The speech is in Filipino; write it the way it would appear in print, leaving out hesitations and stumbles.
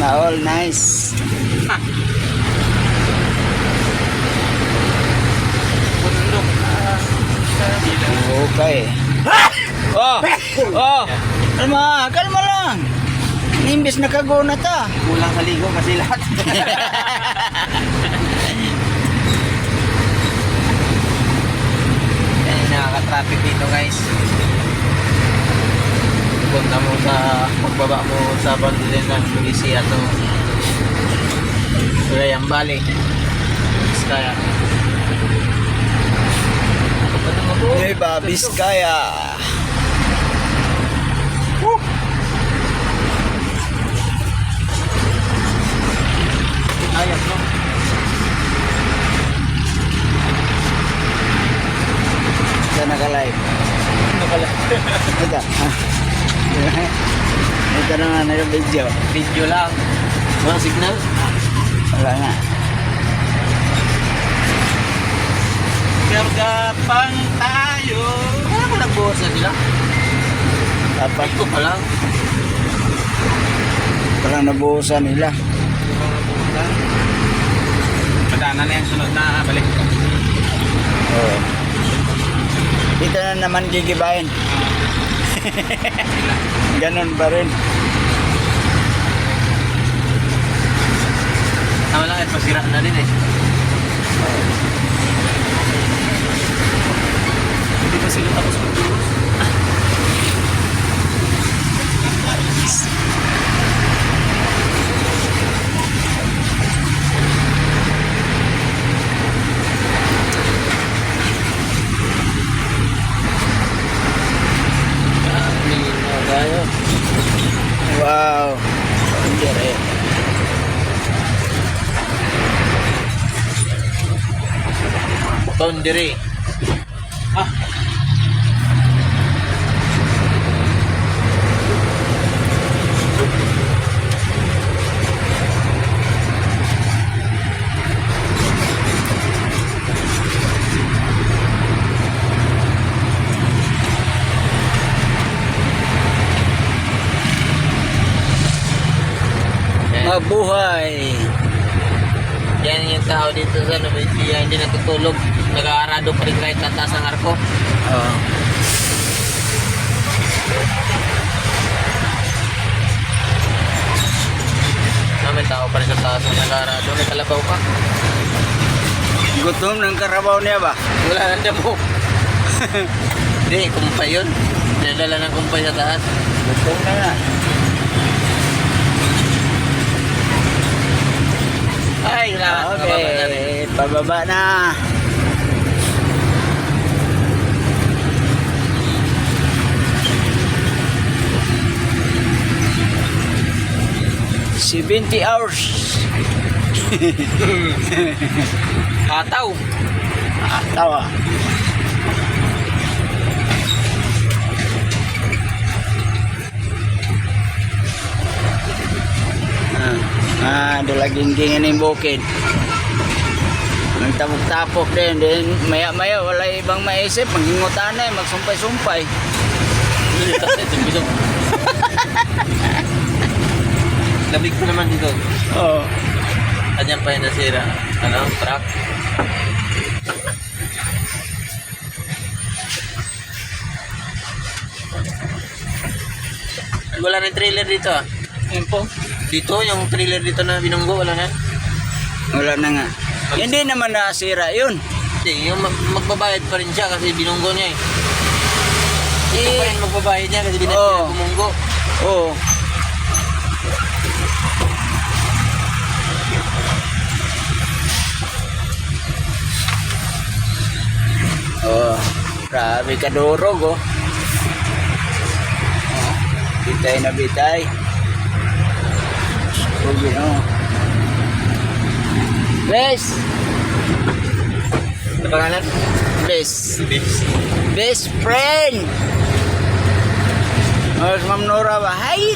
Sana all nice. Bundok sa bilang. Okay. Oh! Oh! Kalma lang. Imbis na kaguna ta. Kulang sa ligo kasi lahat. Yan, nakaka-traffic dito guys. Punta mo sa pagbaba mo sa bandilin ng Luisia to Cagayan Valley. Kaya Nueva Vizcaya. ayos no? Ito naka-live. Ito. Ito naman naka-video. Video lang. Walang signal. Wala nga. Gagapang tayo. Kaya mo nagbuhos na sila? Dapat Ito pa lang. parang nabuhusan nila. Madana na yung sunod na balik. Oo. Dito na naman gigibahin. Ganon pa rin. Tama lang at masira na rin eh. Hindi pa sila tapos magbuhos. Wow. Hindi. Tondere. Ah. Mabuhay. Yan yung tao dito sa Nubetia, hindi natutulog. Nag-aarado pa rin kahit tataas ng arko. Oo. May tao pa rin sa taas ng nag-aarado. May kalabaw pa. Gutom ng karabaw niya ba? Wala nang damo. Hindi, kumpay yun. Nadala ng kumpay sa taas. Gutom na nga. Ay, kailangan. Okay, pababa na. $70 hours. Kataw. Tawa. Laging gingin yung bukid. Nagtapok-tapok din. Then maya-maya wala ibang maisip. Maghingutan na magsumpay-sumpay. Labig ko naman dito. Oo. Anyan pa yung nasira. Ano? Truck. Wala na yung trailer dito ah. Yan po. Dito, yung trailer dito na binunggo, wala na. Wala na nga. Hindi naman nasira yun. Hindi, yung magbabayad pa rin siya kasi binunggo niya eh. Ito pa rin magbabayad niya kasi binunggo niya bumunggo. Oo. Oh, grabe ka durog oh. Bitay na bitay. Okay, oh. Best. Ano pangalan? Best. Best. Best friend. Oh, Ma'am Nora ba? Hi.